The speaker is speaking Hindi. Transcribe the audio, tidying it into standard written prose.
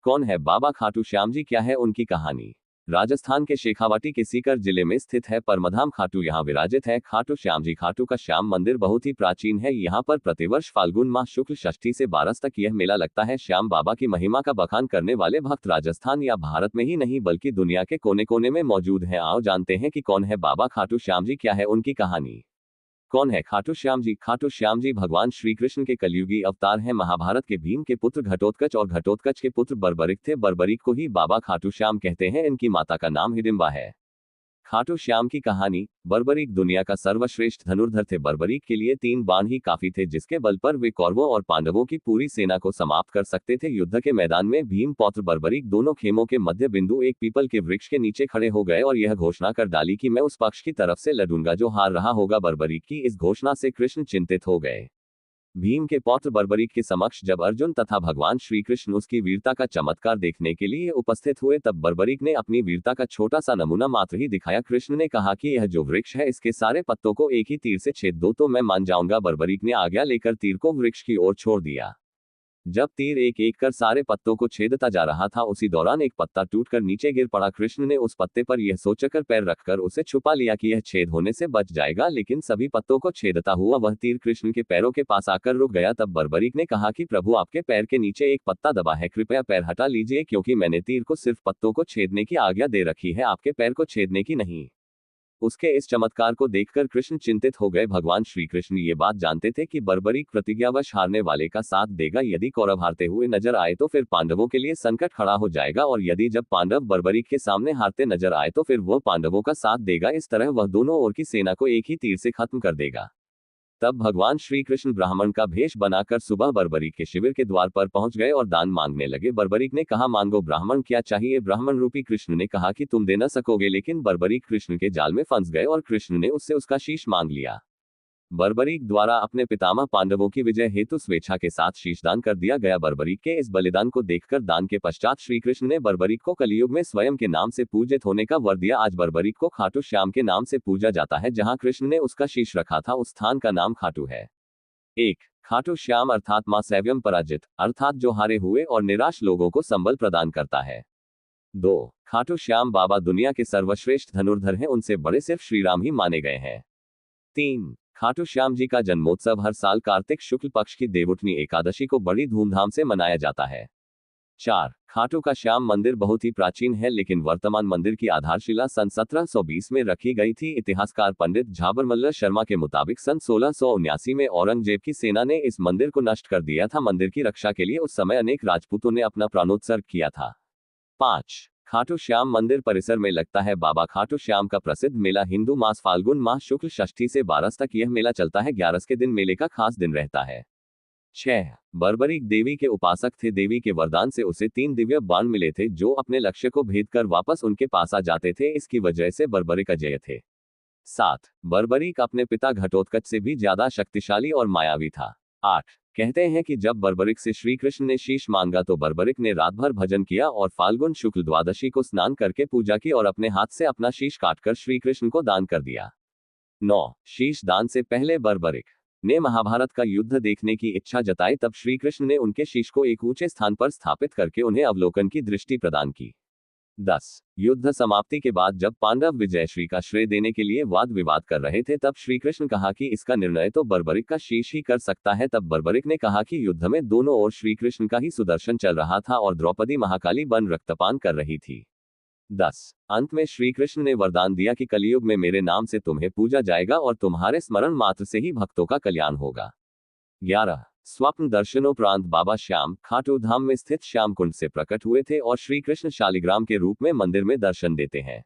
कौन है बाबा खाटू श्याम जी, क्या है उनकी कहानी। राजस्थान के शेखावाटी के सीकर जिले में स्थित है परमधाम खाटू, यहाँ विराजित है खाटू श्याम जी। खाटू का श्याम मंदिर बहुत ही प्राचीन है। यहाँ पर प्रतिवर्ष फाल्गुन माह शुक्ल षष्ठी से 12 तक यह मेला लगता है। श्याम बाबा की महिमा का बखान करने वाले भक्त राजस्थान या भारत में ही नहीं बल्कि दुनिया के कोने कोने में मौजूद हैं। आओ जानते हैं कि कौन है बाबा खाटू श्याम जी, क्या है उनकी कहानी। कौन है खाटू श्याम जी। खाटू श्याम जी भगवान श्री कृष्ण के कलयुगी अवतार हैं। महाभारत के भीम के पुत्र घटोत्कच और घटोत्कच के पुत्र बर्बरिक थे। बर्बरिक को ही बाबा खाटू श्याम कहते हैं। इनकी माता का नाम हिडिंबा है। खाटू श्याम की कहानी। बर्बरिक दुनिया का सर्वश्रेष्ठ धनुर्धर थे। बर्बरिक के लिए 3 बाण ही काफी थे, जिसके बल पर वे कौरवों और पांडवों की पूरी सेना को समाप्त कर सकते थे। युद्ध के मैदान में भीम पौत्र बर्बरिक दोनों खेमों के मध्य बिंदु एक पीपल के वृक्ष के नीचे खड़े हो गए और यह घोषणा कर डाली कि मैं उस पक्ष की तरफ से लड़ूंगा जो हार रहा होगा। बर्बरिक की इस घोषणा से कृष्ण चिंतित हो गए। भीम के पौत्र बर्बरिक के समक्ष जब अर्जुन तथा भगवान श्री कृष्ण उसकी वीरता का चमत्कार देखने के लिए उपस्थित हुए, तब बर्बरिक ने अपनी वीरता का छोटा सा नमूना मात्र ही दिखाया। कृष्ण ने कहा कि यह जो वृक्ष है इसके सारे पत्तों को एक ही तीर से छेद दो तो मैं मान जाऊंगा। बर्बरिक ने आज्ञा लेकर तीर को वृक्ष की ओर छोड़ दिया। जब तीर एक एक कर सारे पत्तों को छेदता जा रहा था, उसी दौरान एक पत्ता टूटकर नीचे गिर पड़ा। कृष्ण ने उस पत्ते पर यह सोचकर पैर रखकर उसे छुपा लिया कि यह छेद होने से बच जाएगा, लेकिन सभी पत्तों को छेदता हुआ वह तीर कृष्ण के पैरों के पास आकर रुक गया। तब बर्बरिक ने कहा कि प्रभु, आपके पैर के नीचे एक पत्ता दबा है, कृपया पैर हटा लीजिए, क्योंकि मैंने तीर को सिर्फ पत्तों को छेदने की आज्ञा दे रखी है, आपके पैर को छेदने की नहीं। उसके इस चमत्कार को देखकर कृष्ण चिंतित हो गए। भगवान श्री कृष्ण ये बात जानते थे कि बर्बरिक प्रतिज्ञावश हारने वाले का साथ देगा। यदि कौरव हारते हुए नजर आए तो फिर पांडवों के लिए संकट खड़ा हो जाएगा, और यदि जब पांडव बर्बरिक के सामने हारते नजर आए तो फिर वह पांडवों का साथ देगा। इस तरह वह दोनों ओर की सेना को एक ही तीर से खत्म कर देगा। तब भगवान श्री कृष्ण ब्राह्मण का भेष बनाकर सुबह बर्बरिक के शिविर के द्वार पर पहुंच गए और दान मांगने लगे। बर्बरिक ने कहा, मांगो ब्राह्मण, क्या चाहिए। ब्राह्मण रूपी कृष्ण ने कहा कि तुम दे न सकोगे, लेकिन बर्बरिक कृष्ण के जाल में फंस गए और कृष्ण ने उससे उसका शीश मांग लिया। बर्बरिक द्वारा अपने पितामह पांडवों की विजय हेतु स्वेच्छा के साथ शीशदान कर दिया गया। बर्बरिक के इस बलिदान को देखकर दान के पश्चात श्री कृष्ण ने बर्बरिक को कलियुग में स्वयं के नाम से पूजित होने का वर दिया। आज बर्बरिक को खाटू श्याम के नाम से पूजा जाता है। जहां कृष्ण ने उसका शीश रखा था उस स्थान का नाम खाटू है। 1. खाटू श्याम अर्थात मां सैव्यम पराजित, अर्थात जो हारे हुए और निराश लोगों को संबल प्रदान करता है। 2. खाटू श्याम बाबा दुनिया के सर्वश्रेष्ठ धनुर्धर हैं, उनसे बड़े सिर्फ श्रीराम ही माने गए हैं। 3. खाटू श्याम जी का जन्मोत्सव हर साल कार्तिक शुक्ल पक्ष की देवउठनी एकादशी को बड़ी धूमधाम से मनाया जाता है। 4. खाटू का श्याम मंदिर बहुत ही प्राचीन है, लेकिन वर्तमान मंदिर की आधारशिला सन 1720 में रखी गई थी। इतिहासकार पंडित झाबरमल्ल शर्मा के मुताबिक सन 1679 में औरंगजेब की सेना ने इस मंदिर को नष्ट कर दिया था। मंदिर की रक्षा के लिए उस समय अनेक राजपूतों ने अपना प्राणोत्सर्ग किया था। 5. खाटू श्याम मंदिर परिसर में लगता है बाबा खाटू श्याम का प्रसिद्ध मेला। हिंदू मास फाल्गुन माह शुक्ल षष्ठी से 12 तक यह मेला चलता है। 11 के दिन मेले का खास दिन रहता है। 6. बर्बरिक देवी के उपासक थे। देवी के वरदान से उसे 3 दिव्य बाण मिले थे जो अपने लक्ष्य को भेद कर वापस उनके पास आ जाते थे। इसकी वजह से बर्बरिक अजेय थे। 7. बर्बरिक अपने पिता घटोत्कच से भी ज्यादा शक्तिशाली और मायावी था। 8. कहते हैं कि जब बर्बरिक से श्री कृष्ण ने शीश मांगा तो बर्बरिक ने रात भर भजन किया और फाल्गुन शुक्ल द्वादशी को स्नान करके पूजा की और अपने हाथ से अपना शीश काटकर श्री कृष्ण को दान कर दिया। 9. शीश दान से पहले बर्बरिक ने महाभारत का युद्ध देखने की इच्छा जताई। तब श्री कृष्ण ने उनके शीश को एक ऊंचे स्थान पर स्थापित करके उन्हें अवलोकन की दृष्टि प्रदान की। 10. युद्ध समाप्ति के बाद जब पांडव विजयश्री का श्रेय देने के लिए वाद विवाद कर रहे थे, तब श्री कृष्ण कहा कि इसका निर्णय तो बर्बरिक का शीश ही कर सकता है। तब बर्बरिक ने कहा कि युद्ध में दोनों ओर श्री कृष्ण का ही सुदर्शन चल रहा था और द्रौपदी महाकाली बन रक्तपान कर रही थी। 10. अंत में श्री कृष्ण ने वरदान दिया कि कलयुग में मेरे नाम से तुम्हें पूजा जाएगा और तुम्हारे स्मरण मात्र से ही भक्तों का कल्याण होगा। 11. स्वप्न दर्शनोपरांत बाबा श्याम खाटू धाम में स्थित श्याम कुंड से प्रकट हुए थे और श्री कृष्ण शालिग्राम के रूप में मंदिर में दर्शन देते हैं।